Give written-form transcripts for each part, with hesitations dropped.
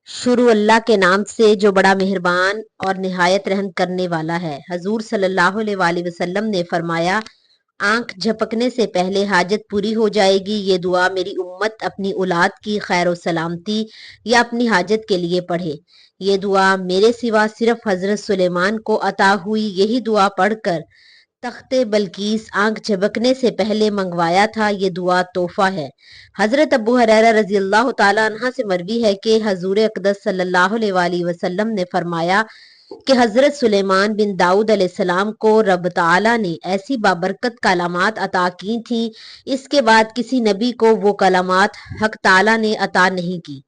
شروع اللہ کے نام سے جو بڑا مہربان اور نہایت رحم کرنے والا ہے۔ حضور صلی اللہ علیہ وآلہ وسلم نے فرمایا، آنکھ جھپکنے سے پہلے حاجت پوری ہو جائے گی۔ یہ دعا میری امت اپنی اولاد کی خیر و سلامتی یا اپنی حاجت کے لیے پڑھے۔ یہ دعا میرے سوا صرف حضرت سلیمان کو عطا ہوئی۔ یہی دعا پڑھ کر تخت بلقیس آنکھ جھپکنے سے پہلے منگوایا تھا۔ یہ دعا تحفہ ہے۔ حضرت ابو ہریرہ رضی اللہ تعالیٰ عنہ سے مروی ہے کہ حضور اقدس صلی اللہ علیہ وآلہ وسلم نے فرمایا کہ حضرت سلیمان بن داؤد علیہ السلام کو رب تعالیٰ نے ایسی بابرکت کلمات عطا کی تھیں، اس کے بعد کسی نبی کو وہ کلمات حق تعالیٰ نے عطا نہیں کی۔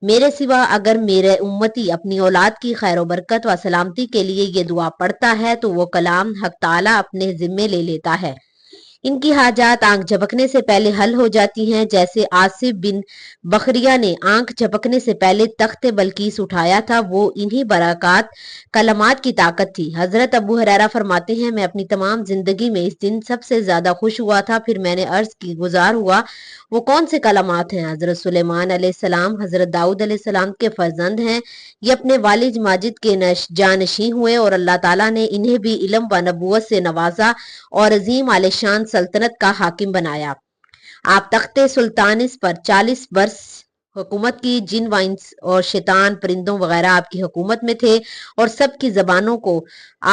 میرے سوا اگر میرے امتی اپنی اولاد کی خیر و برکت و سلامتی کے لیے یہ دعا پڑھتا ہے تو وہ کلام حق تعالیٰ اپنے ذمے لے لیتا ہے۔ ان کی حاجات آنکھ جھپکنے سے پہلے حل ہو جاتی ہیں، جیسے آصف بن بخریہ نے آنکھ جھپکنے سے پہلے تخت بلقیس اٹھایا تھا۔ وہ انہی برکات کلمات کی طاقت تھی۔ حضرت ابو ہریرہ فرماتے ہیں، میں اپنی تمام زندگی میں اس دن سب سے زیادہ خوش ہوا تھا۔ پھر میں نے عرض کی، گزار ہوا وہ کون سے کلمات ہیں؟ حضرت سلیمان علیہ السلام حضرت داؤد علیہ السلام کے فرزند ہیں۔ یہ اپنے والد ماجد کے جانشین ہوئے اور اللہ تعالیٰ نے انہیں بھی علم و نبوت سے نوازا اور عظیم عالیشان سلطنت کا حاکم بنایا۔ آپ تخت سلطانس پر 40 برس حکومت کی۔ جن و انس اور شیطان پرندوں وغیرہ آپ کی حکومت میں تھے اور سب کی زبانوں کو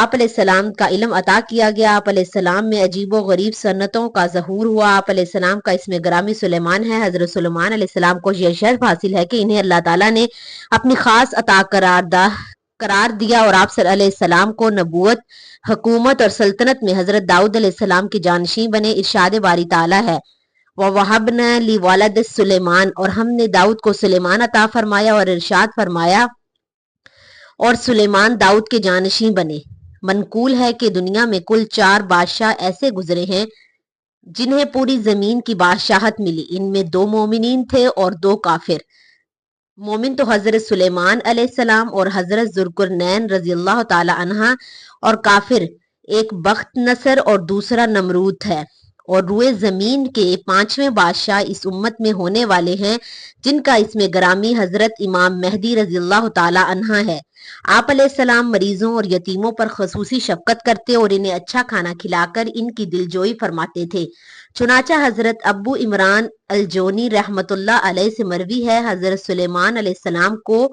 آپ علیہ السلام کا علم عطا کیا گیا۔ آپ علیہ السلام میں عجیب و غریب صنعتوں کا ظہور ہوا۔ آپ علیہ السلام کا اسم گرامی سلیمان ہے۔ حضرت سلیمان علیہ السلام کو یہ شرف حاصل ہے کہ انہیں اللہ تعالیٰ نے اپنی خاص عطا قرار دیا اور آپ علیہ السلام کو نبوت، حکومت اور سلطنت میں حضرت داؤد علیہ السلام کی جانشین بنے۔ ارشاد باری تعالیٰ ہے، وَوَهَبْنَا لِوَلَدِ سُلَيْمَانَ، اور ہم نے داؤد کو سلیمان عطا فرمایا، اور ارشاد فرمایا اور سلیمان داؤد کے جانشین بنے۔ منقول ہے کہ دنیا میں کل 4 بادشاہ ایسے گزرے ہیں جنہیں پوری زمین کی بادشاہت ملی۔ ان میں 2 مومنین تھے اور 2 کافر۔ مومن تو حضرت سلیمان علیہ السلام اور حضرت ذوالقرنین رضی اللہ تعالی عنہ، اور کافر ایک بخت نصر اور دوسرا نمرود ہے۔ اور روئے زمین کے 5ویں بادشاہ اس امت میں ہونے والے ہیں جن کا اسم گرامی حضرت امام مہدی رضی اللہ تعالی عنہ ہے۔ آپ علیہ السلام مریضوں اور یتیموں پر خصوصی شفقت کرتے اور انہیں اچھا کھانا کھلا کر ان کی دلجوئی فرماتے تھے۔ چنانچہ حضرت ابو عمران الجونی رحمت اللہ علیہ سے مروی ہے، حضرت سلیمان علیہ السلام کو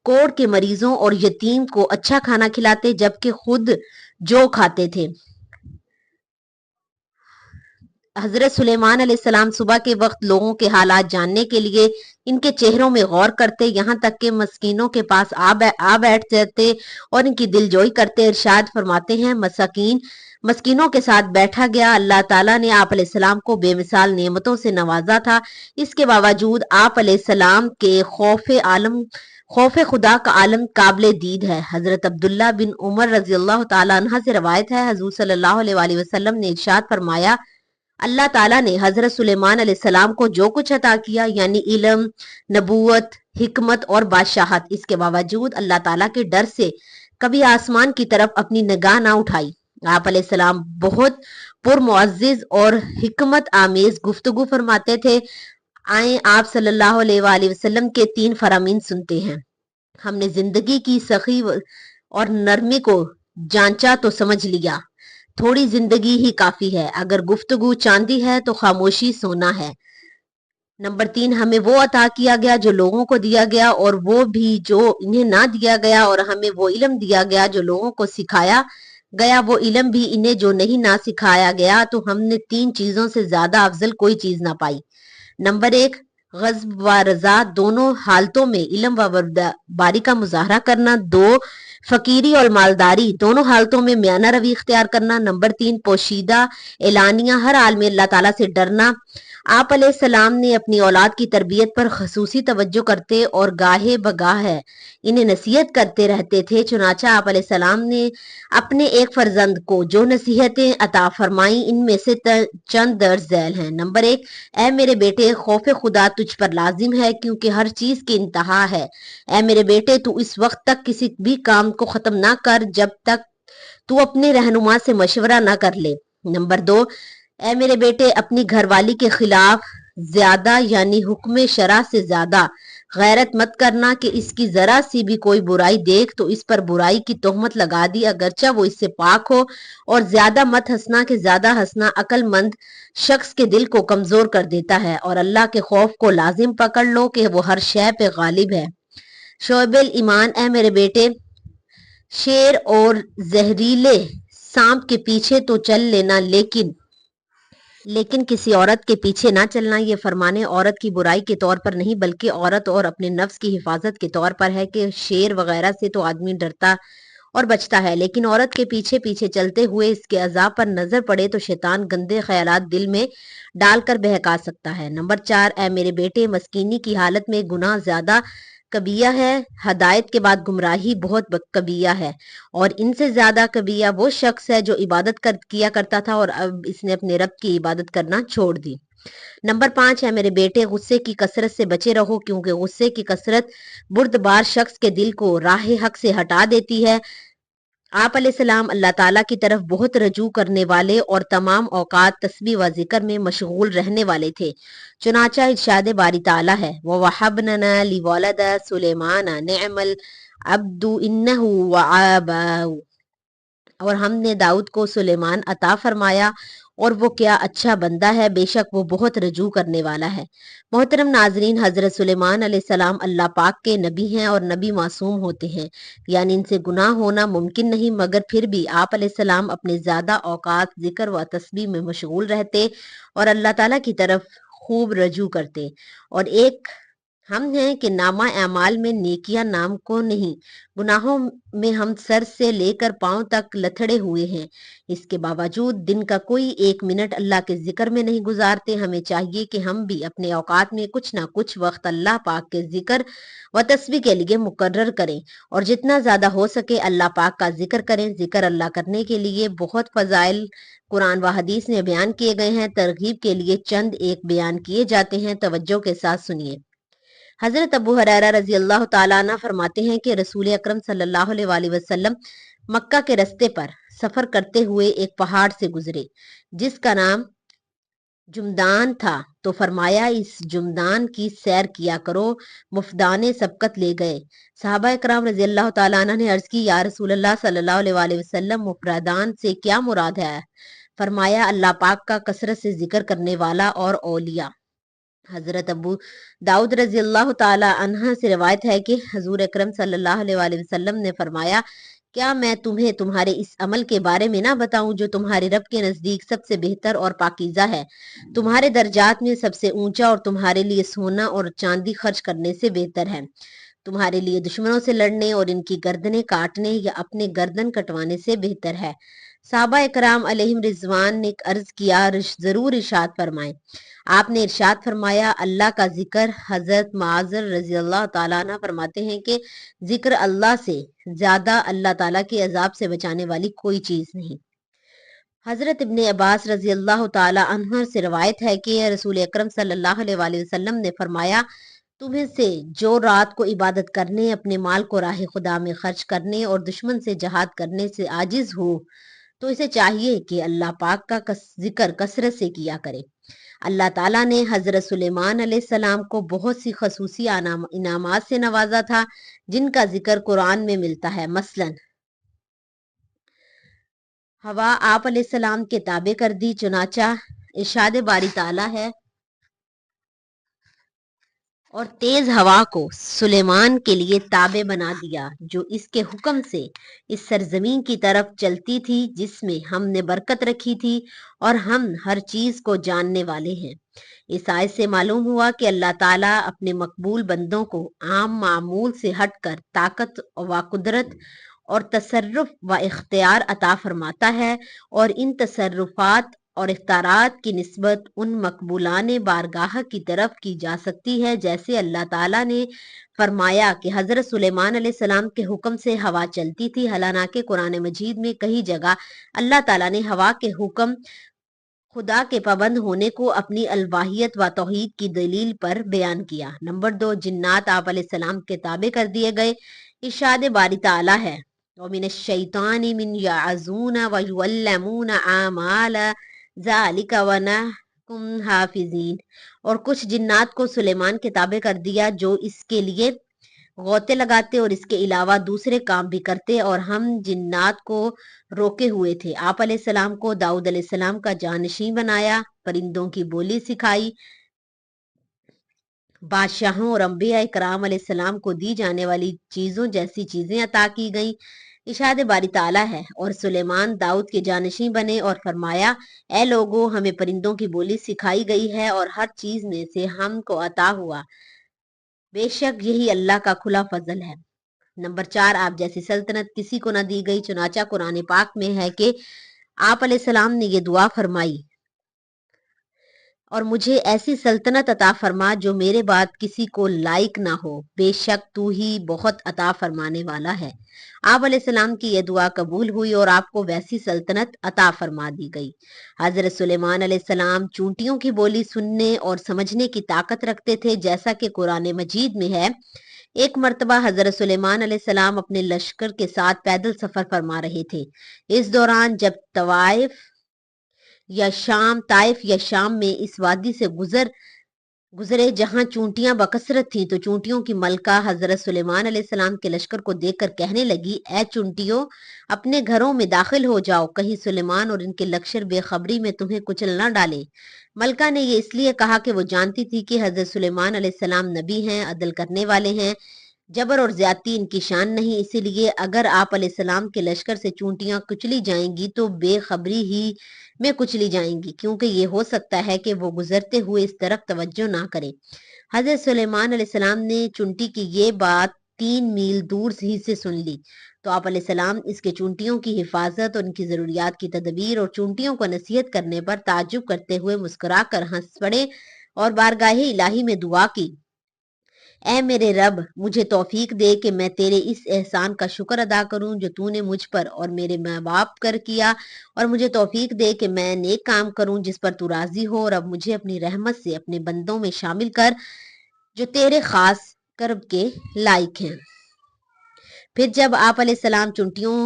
کوڑ کے مریضوں اور یتیم کو اچھا کھانا کھلاتے جبکہ خود جو کھاتے تھے۔ حضرت سلیمان علیہ السلام صبح کے وقت لوگوں کے حالات جاننے کے لیے ان کے چہروں میں غور کرتے، یہاں تک کہ مسکینوں کے پاس آ بیٹھ جاتے اور ان کی دلجوئی کرتے۔ ارشاد فرماتے ہیں، مسکینوں کے ساتھ بیٹھا گیا۔ اللہ تعالیٰ نے آپ علیہ السلام کو بے مثال نعمتوں سے نوازا تھا، اس کے باوجود آپ علیہ السلام کے خوف خدا کا عالم قابل دید ہے۔ حضرت عبداللہ بن عمر رضی اللہ تعالیٰ عنہ سے روایت ہے، حضور صلی اللہ علیہ وآلہ وسلم نے ارشاد فرمایا، اللہ تعالیٰ نے حضرت سلیمان علیہ السلام کو جو کچھ عطا کیا، یعنی علم، نبوت، حکمت اور بادشاہت، اس کے باوجود اللہ تعالیٰ کے ڈر سے کبھی آسمان کی طرف اپنی نگاہ نہ اٹھائی۔ آپ علیہ السلام بہت پرمعزز اور حکمت آمیز گفتگو فرماتے تھے۔ آئیں آپ صلی اللہ علیہ وآلہ وسلم کے 3 فرامین سنتے ہیں۔ ہم نے زندگی کی سخی اور نرمی کو جانچا تو سمجھ لیا، تھوڑی زندگی ہی کافی ہے، اگر گفتگو چاندی ہے تو خاموشی سونا ہے۔ نمبر 3، ہمیں وہ عطا کیا گیا جو لوگوں کو دیا گیا، اور وہ بھی جو انہیں نہ دیا گیا، اور ہمیں وہ علم دیا گیا جو لوگوں کو سکھایا گیا، وہ علم بھی انہیں جو نہیں نہ سکھایا گیا۔ تو ہم نے 3 چیزوں سے زیادہ افضل کوئی چیز نہ پائی۔ نمبر 1، غضب و رضا دونوں حالتوں میں علم و بردباری کا مظاہرہ کرنا۔ 2، فقیری اور مالداری دونوں حالتوں میں میانہ روی اختیار کرنا۔ نمبر 3، پوشیدہ اعلانیہ ہر حال میں اللہ تعالیٰ سے ڈرنا۔ آپ علیہ السلام نے اپنی اولاد کی تربیت پر خصوصی توجہ کرتے اور گاہے بگاہ انہیں نصیحت کرتے رہتے تھے۔ چنانچہ آپ علیہ السلام نے اپنے ایک فرزند کو جو نصیحتیں عطا فرمائیں ان میں سے چند درج ذیل ہیں۔ نمبر 1، اے میرے بیٹے، خوف خدا تجھ پر لازم ہے کیونکہ ہر چیز کی انتہا ہے۔ اے میرے بیٹے، تو اس وقت تک کسی بھی کام کو ختم نہ کر جب تک تو اپنے رہنما سے مشورہ نہ کر لے۔ نمبر 2، اے میرے بیٹے، اپنی گھر والی کے خلاف زیادہ یعنی حکم شرع سے زیادہ غیرت مت کرنا کہ اس کی ذرا سی بھی کوئی برائی دیکھ تو اس پر برائی کی تہمت لگا دی اگرچہ وہ اس سے پاک ہو، اور زیادہ مت ہنسنا کہ زیادہ ہنسنا عقل مند شخص کے دل کو کمزور کر دیتا ہے، اور اللہ کے خوف کو لازم پکڑ لو کہ وہ ہر شے پہ غالب ہے۔ شعب الایمان، اے میرے بیٹے، شیر اور زہریلے سانپ کے پیچھے تو چل لینا، لیکن کسی عورت کے پیچھے نہ چلنا۔ یہ فرمانے عورت کی برائی کے طور پر نہیں بلکہ عورت اور اپنے نفس کی حفاظت کے طور پر ہے کہ شیر وغیرہ سے تو آدمی ڈرتا اور بچتا ہے، لیکن عورت کے پیچھے پیچھے چلتے ہوئے اس کے عذاب پر نظر پڑے تو شیطان گندے خیالات دل میں ڈال کر بہکا سکتا ہے۔ نمبر 4، اے میرے بیٹے، مسکینی کی حالت میں گناہ زیادہ کبیہ ہے، ہدایت کے بعد گمراہی بہت کبیہ ہے، اور ان سے زیادہ کبیہ وہ شخص ہے جو عبادت کیا کرتا تھا اور اب اس نے اپنے رب کی عبادت کرنا چھوڑ دی۔ نمبر 5 ہے میرے بیٹے، غصے کی کثرت سے بچے رہو، کیونکہ غصے کی کثرت بردبار شخص کے دل کو راہ حق سے ہٹا دیتی ہے۔ آپ علیہ السلام اللہ تعالیٰ کی طرف بہت رجوع کرنے والے اور تمام اوقات تسبیح و ذکر میں مشغول رہنے والے تھے، چنانچہ ارشاد باری تعالیٰ ہے وَوَهَبْنَا لِوَلَدَ سُلَيْمَانَ نِعْمَ الْعَبْدُ إِنَّهُ وَعَابَهُ، اور ہم نے داؤد کو سلیمان عطا فرمایا اور وہ کیا اچھا بندہ ہے، بے شک وہ بہت رجوع کرنے والا ہے۔ محترم ناظرین، حضرت سلیمان علیہ السلام اللہ پاک کے نبی ہیں اور نبی معصوم ہوتے ہیں، یعنی ان سے گناہ ہونا ممکن نہیں، مگر پھر بھی آپ علیہ السلام اپنے زیادہ اوقات ذکر و تسبیح میں مشغول رہتے اور اللہ تعالیٰ کی طرف خوب رجوع کرتے۔ اور ایک ہم ہیں کہ نامہ اعمال میں نیکیاں نام کو نہیں، گناہوں میں ہم سر سے لے کر پاؤں تک لتھڑے ہوئے ہیں، اس کے باوجود دن کا کوئی ایک منٹ اللہ کے ذکر میں نہیں گزارتے۔ ہمیں چاہیے کہ ہم بھی اپنے اوقات میں کچھ نہ کچھ وقت اللہ پاک کے ذکر و تسبیح کے لیے مقرر کریں، اور جتنا زیادہ ہو سکے اللہ پاک کا ذکر کریں۔ ذکر اللہ کرنے کے لیے بہت فضائل قرآن و حدیث میں بیان کیے گئے ہیں، ترغیب کے لیے چند ایک بیان کیے جاتے ہیں، توجہ کے ساتھ سنیے۔ حضرت ابو ہریرہ رضی اللہ تعالیٰ عنہ فرماتے ہیں کہ رسول اکرم صلی اللہ علیہ وآلہ وسلم مکہ کے رستے پر سفر کرتے ہوئے ایک پہاڑ سے گزرے جس کا نام جمدان تھا، تو فرمایا اس جمدان کی سیر کیا کرو۔ مفدان سبقت لے گئے۔ صحابہ اکرام رضی اللہ تعالیٰ عنہ نے عرض کی، یا رسول اللہ صلی اللہ علیہ وآلہ وسلم، مفردان سے کیا مراد ہے؟ فرمایا اللہ پاک کا کثرت سے ذکر کرنے والا اور اولیاء۔ حضرت ابو داؤد رضی اللہ تعالی عنہ سے روایت ہے کہ حضور اکرم صلی اللہ علیہ وآلہ وسلم نے فرمایا، کیا میں تمہیں تمہارے اس عمل کے بارے میں نہ بتاؤں جو تمہارے رب کے نزدیک سب سے بہتر اور پاکیزہ ہے، تمہارے درجات میں سب سے اونچا، اور تمہارے لیے سونا اور چاندی خرچ کرنے سے بہتر ہے، تمہارے لیے دشمنوں سے لڑنے اور ان کی گردنیں کاٹنے یا اپنے گردن کٹوانے سے بہتر ہے۔ صحابہ اکرام علیہم رضوان نے عرض کیا، ضرور ارشاد فرمائیں۔ آپ نے ارشاد فرمایا، اللہ کا ذکر۔ حضرت معاذ رضی اللہ تعالیٰ عنہ فرماتے ہیں کہ ذکر اللہ سے زیادہ اللہ تعالیٰ کے عذاب سے بچانے والی کوئی چیز نہیں۔ حضرت ابن عباس رضی اللہ تعالیٰ عنہ سے روایت ہے کہ رسول اکرم صلی اللہ علیہ وآلہ وسلم نے فرمایا، تمہیں سے جو رات کو عبادت کرنے، اپنے مال کو راہ خدا میں خرچ کرنے اور دشمن سے جہاد کرنے سے عاجز ہو تو اسے چاہیے کہ اللہ پاک کا ذکر کثرت سے کیا کرے۔ اللہ تعالیٰ نے حضرت سلیمان علیہ السلام کو بہت سی خصوصی انعامات سے نوازا تھا جن کا ذکر قرآن میں ملتا ہے، مثلا ہوا آپ علیہ السلام کے تابع کر دی، چنانچہ ارشاد باری تعالیٰ ہے اور تیز ہوا کو سلیمان کے لیے تابع بنا دیا جو اس کے حکم سے اس سرزمین کی طرف چلتی تھی جس میں ہم نے برکت رکھی تھی، اور ہم ہر چیز کو جاننے والے ہیں۔ اس آیت سے معلوم ہوا کہ اللہ تعالیٰ اپنے مقبول بندوں کو عام معمول سے ہٹ کر طاقت و قدرت اور تصرف و اختیار عطا فرماتا ہے، اور ان تصرفات اور اختیارات کی نسبت ان مقبولان بارگاہ کی طرف کی جا سکتی ہے، جیسے اللہ تعالیٰ نے فرمایا کہ حضرت سلیمان علیہ السلام کے حکم سے ہوا چلتی تھی، حالانکہ قرآن مجید میں کئی جگہ اللہ تعالیٰ نے ہوا کے حکم خدا کے پابند ہونے کو اپنی الواحیت و توحید کی دلیل پر بیان کیا۔ نمبر 2، جنات آپ علیہ السلام کے تابع کر دیے گئے۔ ارشاد باری تعالیٰ ہے وَمِنَ الشَّيْطَانِ مِنْ يَعْزُونَ وَيُعَلَّمُونَ أَعْمَالَ ذَلِكَ کم حافظین، اور کچھ جنات کو سلیمان کے تابع کر دیا جو اس کے لیے غوطے لگاتے اور اس کے علاوہ دوسرے کام بھی کرتے، اور ہم جنات کو روکے ہوئے تھے۔ آپ علیہ السلام کو داؤد علیہ السلام کا جانشین بنایا، پرندوں کی بولی سکھائی، بادشاہوں اور انبیاء کرام علیہ السلام کو دی جانے والی چیزوں جیسی چیزیں عطا کی گئیں۔ ارشاد باری تعالیٰ ہے، اور سلیمان داؤد کے جانشین بنے اور فرمایا، اے لوگو، ہمیں پرندوں کی بولی سکھائی گئی ہے اور ہر چیز میں سے ہم کو عطا ہوا، بے شک یہی اللہ کا کھلا فضل ہے۔ نمبر 4، آپ جیسی سلطنت کسی کو نہ دی گئی، چنانچہ قرآن پاک میں ہے کہ آپ علیہ السلام نے یہ دعا فرمائی، اور مجھے ایسی سلطنت عطا فرما جو میرے بعد کسی کو لائق نہ ہو، بے شک تو ہی بہت عطا فرمانے والا ہے۔ آپ علیہ السلام کی یہ دعا قبول ہوئی اور آپ کو ویسی سلطنت عطا فرما دی گئی۔ حضرت سلیمان علیہ السلام چونٹیوں کی بولی سننے اور سمجھنے کی طاقت رکھتے تھے، جیسا کہ قرآن مجید میں ہے۔ ایک مرتبہ حضرت سلیمان علیہ السلام اپنے لشکر کے ساتھ پیدل سفر فرما رہے تھے۔ اس دوران جب طائف یا شام میں اس وادی سے گزرے جہاں چونٹیاں بکثرت تھیں، تو چونٹیوں کی ملکہ حضرت سلیمان علیہ السلام کے لشکر کو دیکھ کر کہنے لگی، اے چونٹیوں، اپنے گھروں میں داخل ہو جاؤ، کہیں سلیمان اور ان کے لشکر بے خبری میں تمہیں کچل نہ ڈالے۔ ملکہ نے یہ اس لیے کہا کہ وہ جانتی تھی کہ حضرت سلیمان علیہ السلام نبی ہیں، عدل کرنے والے ہیں، جبر اور زیادتی ان کی شان نہیں، اسی لیے اگر آپ علیہ السلام کے لشکر سے چونٹیاں کچلی جائیں گی تو بے خبری ہی میں کچلی جائیں گی، کیونکہ یہ ہو سکتا ہے کہ وہ گزرتے ہوئے اس طرف توجہ نہ کریں۔ حضرت سلیمان علیہ السلام نے چونٹی کی یہ بات 3 میل دور ہی سے سن لی، تو آپ علیہ السلام اس کے چونٹیوں کی حفاظت اور ان کی ضروریات کی تدبیر اور چونٹیوں کو نصیحت کرنے پر تعجب کرتے ہوئے مسکرا کر ہنس پڑے اور بارگاہ الہی میں دعا کی، اے میرے رب، مجھے توفیق دے کہ میں تیرے اس احسان کا شکر ادا کروں جو تو نے مجھ پر اور میرے ماں باپ پر کیا، اور مجھے توفیق دے کہ میں نیک کام کروں جس پر تو راضی ہو، اور اب مجھے اپنی رحمت سے اپنے بندوں میں شامل کر جو تیرے خاص کرب کے لائق ہیں۔ پھر جب آپ علیہ السلام چونٹیوں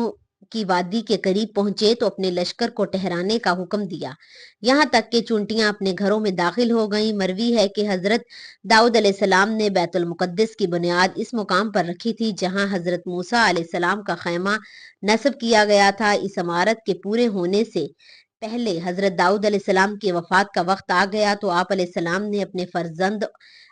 کی وادی کے قریب پہنچے تو اپنے لشکر کو ٹھہرانے کا حکم دیا، یہاں تک کہ چونٹیاں اپنے گھروں میں داخل ہو گئیں۔ مروی ہے کہ حضرت داؤد علیہ السلام نے بیت المقدس کی بنیاد اس مقام پر رکھی تھی جہاں حضرت موسیٰ علیہ السلام کا خیمہ نصب کیا گیا تھا۔ اس عمارت کے پورے ہونے سے پہلے حضرت داؤد علیہ السلام کی وفات کا وقت آ گیا تو آپ علیہ السلام نے اپنے فرزند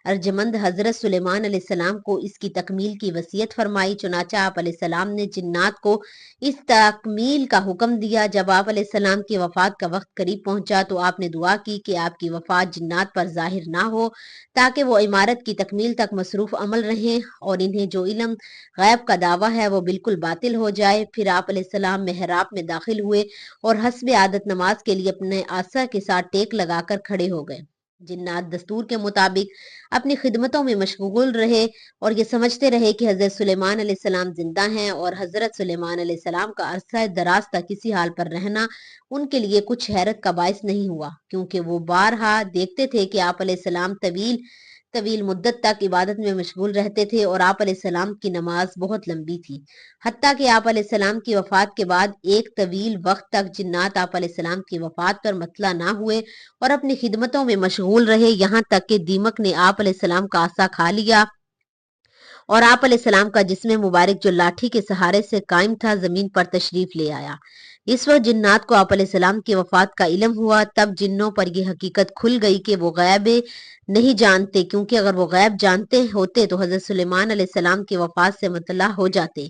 ارجمند حضرت سلیمان علیہ السلام کو اس کی تکمیل کی وصیت فرمائی، چنانچہ آپ علیہ السلام نے جنات کو اس تکمیل کا حکم دیا۔ جب آپ علیہ السلام کی وفات کا وقت قریب پہنچا تو آپ نے دعا کی کہ آپ کی وفات جنات پر ظاہر نہ ہو، تاکہ وہ عمارت کی تکمیل تک مصروف عمل رہیں اور انہیں جو علم غیب کا دعویٰ ہے وہ بالکل باطل ہو جائے۔ پھر آپ علیہ السلام محراب میں داخل ہوئے اور حسب عادت نماز کے لیے اپنے عصا کے ساتھ ٹیک لگا کر کھڑے ہو گئے۔ جنات دستور کے مطابق اپنی خدمتوں میں مشغول رہے اور یہ سمجھتے رہے کہ حضرت سلیمان علیہ السلام زندہ ہیں، اور حضرت سلیمان علیہ السلام کا عرصہ دراز تک کسی حال پر رہنا ان کے لیے کچھ حیرت کا باعث نہیں ہوا، کیونکہ وہ بارہا دیکھتے تھے کہ آپ علیہ السلام طویل مدت تک عبادت میں مشغول رہتے تھے، اور آپ علیہ السلام کی نماز بہت لمبی تھی، حتیٰ کہ آپ علیہ السلام کی وفات کے بعد ایک طویل وقت تک جنات آپ علیہ السلام کی وفات پر مطلع نہ ہوئے اور اپنی خدمتوں میں مشغول رہے، یہاں تک کہ دیمک نے آپ علیہ السلام کا عصا کھا لیا اور آپ علیہ السلام کا جسم مبارک جو لاٹھی کے سہارے سے قائم تھا زمین پر تشریف لے آیا۔ اس وقت جنات کو آپ علیہ السلام کی وفات کا علم ہوا، تب جنوں پر یہ حقیقت کھل گئی کہ وہ غیب نہیں جانتے، کیونکہ اگر وہ غیب جانتے ہوتے تو حضرت سلیمان علیہ السلام کی وفات سے مطلع ہو جاتے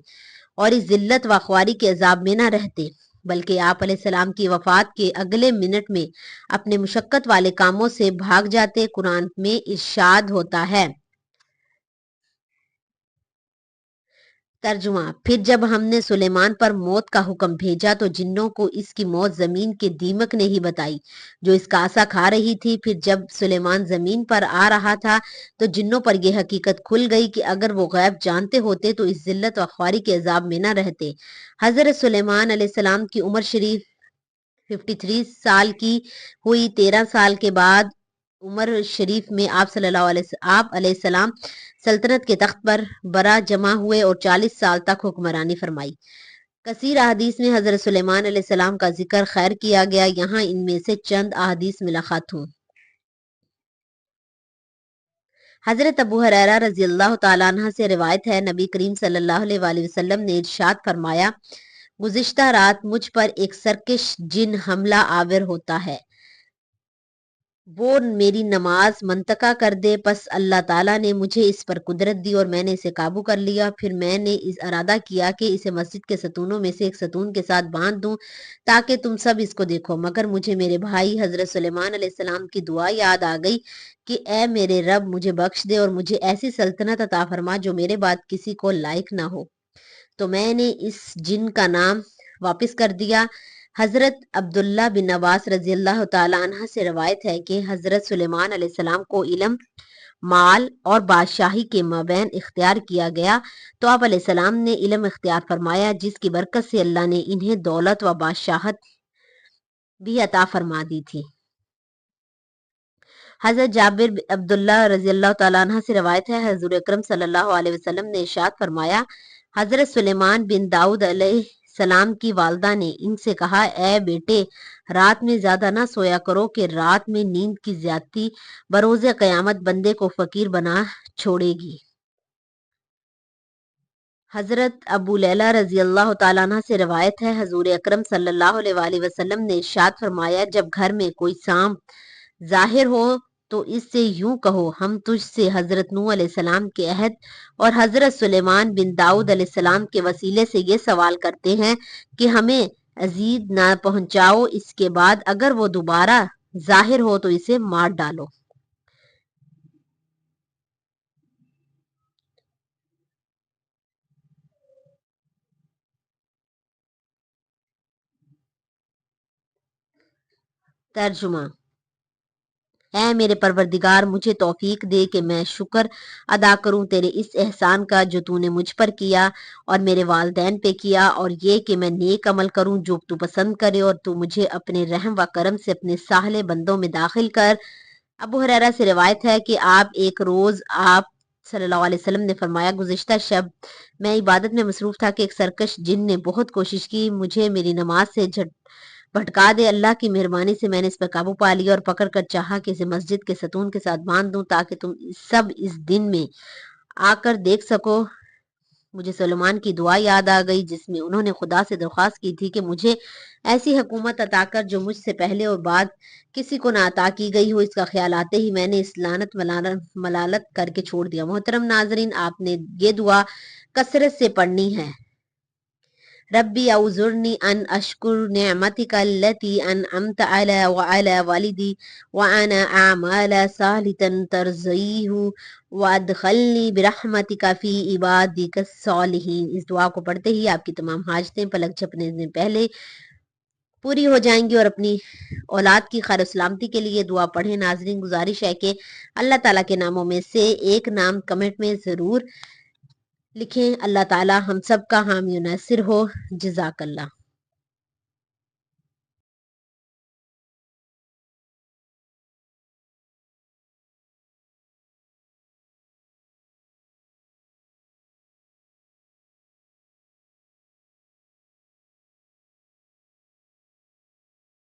اور اس ذلت و خواری کے عذاب میں نہ رہتے، بلکہ آپ علیہ السلام کی وفات کے اگلے منٹ میں اپنے مشقت والے کاموں سے بھاگ جاتے۔ قرآن میں ارشاد ہوتا ہے، ترجمہ: پھر جب ہم نے سلیمان پر موت کا حکم بھیجا تو جنوں کو اس کی موت زمین کے دیمک نے ہی بتائی جو اس کا عصا کھا رہی تھی۔ پھر جب سلیمان زمین پر آ رہا تھا تو جنوں پر یہ حقیقت کھل گئی کہ اگر وہ غیب جانتے ہوتے تو اس ذلت و خواری کے عذاب میں نہ رہتے۔ حضرت سلیمان علیہ السلام کی عمر شریف 53 سال کی ہوئی۔ 13 سال کے بعد عمر شریف میں آپ علیہ السلام سلطنت کے تخت پر برا جمع ہوئے اور 40 سال تک حکمرانی فرمائی۔ کثیر احادیث میں حضرت سلیمان علیہ السلام کا ذکر خیر کیا گیا، یہاں ان میں سے چند احادیث ملخص ہوں۔ حضرت ابو ہریرہ رضی اللہ تعالیٰ عنہ سے روایت ہے، نبی کریم صلی اللہ علیہ وآلہ وسلم نے ارشاد فرمایا، گزشتہ رات مجھ پر ایک سرکش جن حملہ آور ہوتا ہے، وہ میری نماز منطقہ کر دے، پس اللہ تعالیٰ نے مجھے اس پر قدرت دی اور میں نے اسے قابو کر لیا، پھر میں نے اس ارادہ کیا کہ اسے مسجد کے ستونوں میں سے ایک ستون کے ساتھ باندھ دوں تاکہ تم سب اس کو دیکھو، مگر مجھے میرے بھائی حضرت سلیمان علیہ السلام کی دعا یاد آ گئی کہ اے میرے رب، مجھے بخش دے اور مجھے ایسی سلطنت عطا فرما جو میرے بعد کسی کو لائق نہ ہو، تو میں نے اس جن کا نام واپس کر دیا۔ حضرت عبداللہ بن عباس رضی اللہ تعالیٰ عنہ سے روایت ہے کہ حضرت سلیمان علیہ السلام کو علم، مال اور بادشاہی کے مابین اختیار کیا گیا، تو آپ علیہ السلام نے علم اختیار فرمایا، جس کی برکت سے اللہ نے انہیں دولت و بادشاہت بھی عطا فرما دی تھی۔ حضرت جابر بن عبداللہ رضی اللہ تعالیٰ عنہ سے روایت ہے، حضور اکرم صلی اللہ علیہ وسلم نے ارشاد فرمایا، حضرت سلیمان بن داؤد علیہ السلام کی والدہ نے ان سے کہا، اے بیٹے، رات میں زیادہ نہ سویا کرو کہ رات میں نیند کی زیادتی بروز قیامت بندے کو فقیر بنا چھوڑے گی۔ حضرت ابو لیلہ رضی اللہ تعالیٰ عنہ سے روایت ہے، حضور اکرم صلی اللہ علیہ وآلہ وسلم نے ارشاد فرمایا، جب گھر میں کوئی سانپ ظاہر ہو تو اس سے یوں کہو، ہم تجھ سے حضرت نوح علیہ السلام کے عہد اور حضرت سلیمان بن داؤد علیہ السلام کے وسیلے سے یہ سوال کرتے ہیں کہ ہمیں اذیت نہ پہنچاؤ، اس کے بعد اگر وہ دوبارہ ظاہر ہو تو اسے مار ڈالو۔ ترجمہ: اے میرے پروردگار، مجھے توفیق دے کہ میں شکر ادا کروں تیرے اس احسان کا جو تو نے مجھ پر کیا اور میرے والدین پہ کیا، اور یہ کہ میں نیک عمل کروں جو تو پسند کرے، اور تو مجھے اپنے رحم و کرم سے اپنے ساحل بندوں میں داخل کر۔ ابو ہریرہ سے روایت ہے کہ ایک روز آپ صلی اللہ علیہ وسلم نے فرمایا، گزشتہ شب میں عبادت میں مصروف تھا کہ ایک سرکش جن نے بہت کوشش کی مجھے میری نماز سے بھٹکا دے، اللہ کی مہربانی سے میں نے اس پر قابو پا لیا اور پکڑ کر چاہا کہ اسے مسجد کے ستون کے ساتھ باندھ دوں تاکہ تم سب اس دن میں آ کر دیکھ سکو۔ مجھے سلیمان کی دعا یاد آ گئی جس میں انہوں نے خدا سے درخواست کی تھی کہ مجھے ایسی حکومت عطا کر جو مجھ سے پہلے اور بعد کسی کو نہ عطا کی گئی ہو۔ اس کا خیال آتے ہی میں نے اس لعنت ملالت کر کے چھوڑ دیا۔ محترم ناظرین، آپ نے یہ دعا کثرت سے پڑھنی ہے۔ ربی اعذرنی ان اشکر نعمتک التی انعمت علی وعلی والدی وانا اعمال صالحا ترضیہ وادخلنی برحمتک فی عبادک الصالحین۔ اس دعا کو پڑھتے ہی آپ کی تمام حاجتیں پلک جھپنے سے پہلے پوری ہو جائیں گی اور اپنی اولاد کی خیر و سلامتی کے لیے دعا پڑھیں۔ ناظرین، گزارش ہے کہ اللہ تعالیٰ کے ناموں میں سے ایک نام کمنٹ میں ضرور لکھیں۔ اللہ تعالیٰ ہم سب کا حامی و ناصر ہو۔ جزاک اللہ۔